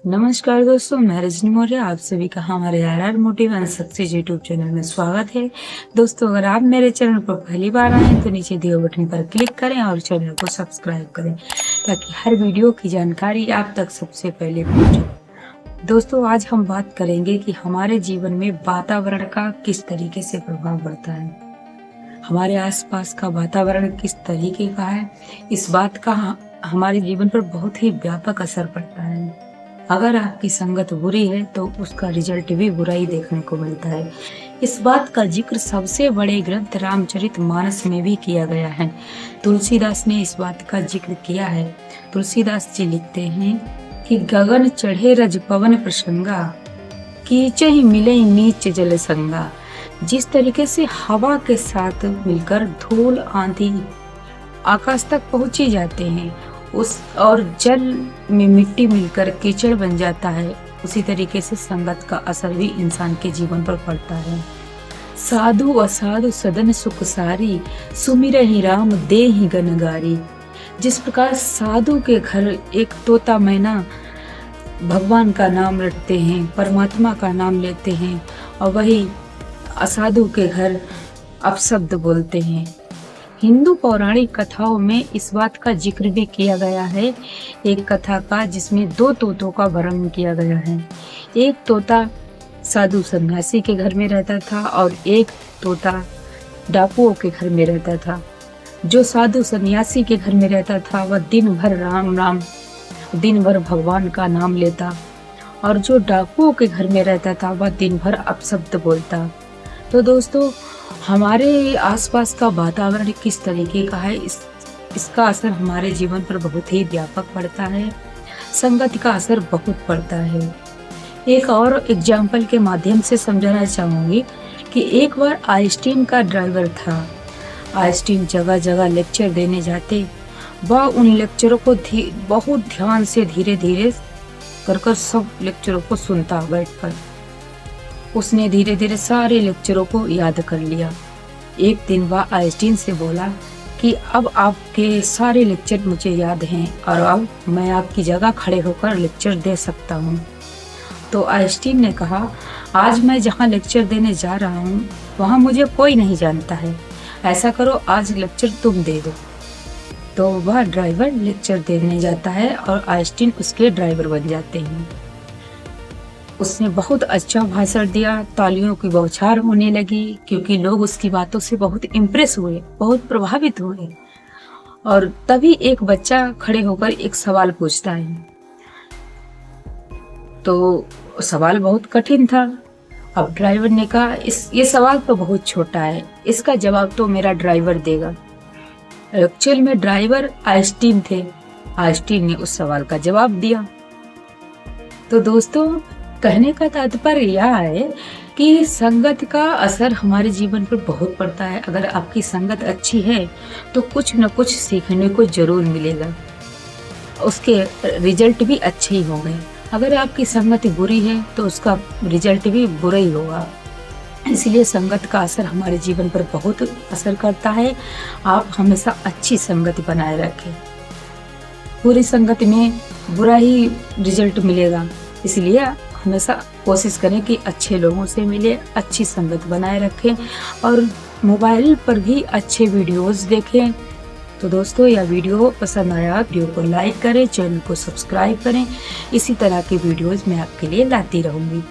नमस्कार दोस्तों, मैं रजनी मौर्य आप सभी का हमारे R motive and success YouTube channel में स्वागत है। दोस्तों, अगर आप मेरे चैनल पर पहली बार आए हैं तो नीचे दिए बटन पर क्लिक करें और चैनल को सब्सक्राइब करें ताकि हर वीडियो की जानकारी आप तक सबसे पहले पहुंचे। दोस्तों, आज हम बात करेंगे कि हमारे जीवन में वातावरण का किस तरीके से प्रभाव पड़ता है। हमारे आसपास का वातावरण किस तरीके का है, इस बात का हमारे जीवन पर बहुत ही व्यापक असर पड़ता है। अगर आपकी संगत बुरी है तो उसका रिजल्ट भी बुरा ही देखने को मिलता है। इस बात का जिक्र सबसे बड़े ग्रंथ रामचरितमानस में भी किया गया है। तुलसीदास ने इस बात का जिक्र किया है। तुलसीदास जी लिखते हैं कि गगन चढ़े रज पवन प्रसंगा, कीचहि मिले नीच जल संगा। जिस तरीके से हवा के साथ मिलकर धूल आंधी आकाश तक पहुंची जाते हैं और जल में मिट्टी मिलकर कीचड़ बन जाता है, उसी तरीके से संगत का असर भी इंसान के जीवन पर पड़ता है। साधु असाधु सदन सुख सारी, सुमिरहि राम देहि गनगारी। जिस प्रकार साधु के घर एक तोता मैना भगवान का नाम रटते हैं, परमात्मा का नाम लेते हैं, और वही असाधु के घर अपशब्द बोलते हैं। हिंदू पौराणिक कथाओं में इस बात का जिक्र भी किया गया है, एक कथा का जिसमें दो तोतों का वर्णन किया गया है। एक तोता साधु सन्यासी के घर में रहता था और एक तोता डाकुओं के घर में रहता था। जो साधु सन्यासी के घर में रहता था वह दिन भर राम राम, दिन भर भगवान का नाम लेता, और जो डाकुओं के घर में रहता था वह दिन भर अपशब्द बोलता। तो दोस्तों, हमारे आसपास का वातावरण किस तरीके का है, इसका असर हमारे जीवन पर बहुत ही व्यापक पड़ता है। संगत का असर बहुत पड़ता है। एक और एग्जाम्पल के माध्यम से समझाना चाहूँगी कि एक बार आइंस्टीन का ड्राइवर था। आइंस्टीन जगह जगह लेक्चर देने जाते, वह उन लेक्चरों को बहुत ध्यान से धीरे धीरे कर सब लेक्चरों को सुनता बैठकर। उसने धीरे धीरे सारे लेक्चरों को याद कर लिया। एक दिन वह आइंस्टीन से बोला कि अब आपके सारे लेक्चर मुझे याद हैं और अब मैं आपकी जगह खड़े होकर लेक्चर दे सकता हूँ। तो आइंस्टीन ने कहा, आज मैं जहाँ लेक्चर देने जा रहा हूँ वहाँ मुझे कोई नहीं जानता है, ऐसा करो आज लेक्चर तुम दे दो। तो वह ड्राइवर लेक्चर देने जाता है और आइंस्टीन उसके ड्राइवर बन जाते हैं। उसने बहुत अच्छा भाषण दिया, तालियों की बौछार होने लगी क्योंकि लोग उसकी बातों से बहुत इम्प्रेस हुए, बहुत प्रभावित हुए। और तभी एक बच्चा खड़े होकर एक सवाल पूछता है। तो सवाल बहुत कठिन था। अब ड्राइवर ने कहा, ये सवाल तो बहुत छोटा है, इसका जवाब तो मेरा ड्राइवर देगा। एक्चुअल में ड्राइवर आइंस्टीन थे। आइंस्टीन ने उस सवाल का जवाब दिया। तो दोस्तों, कहने का तात्पर्य यह है कि संगत का असर हमारे जीवन पर बहुत पड़ता है। अगर आपकी संगत अच्छी है तो कुछ न कुछ सीखने को जरूर मिलेगा, उसके रिजल्ट भी अच्छे ही होंगे। अगर आपकी संगत बुरी है तो उसका रिजल्ट भी बुरा ही होगा। इसलिए संगत का असर हमारे जीवन पर बहुत असर करता है। आप हमेशा अच्छी संगत बनाए रखें। बुरी संगत में बुरा ही रिजल्ट मिलेगा, इसलिए हमेशा कोशिश करें कि अच्छे लोगों से मिले, अच्छी संगत बनाए रखें और मोबाइल पर भी अच्छे वीडियोस देखें। तो दोस्तों, यह वीडियो पसंद आया, वीडियो को लाइक करें, चैनल को सब्सक्राइब करें। इसी तरह की वीडियोस मैं आपके लिए लाती रहूँगी।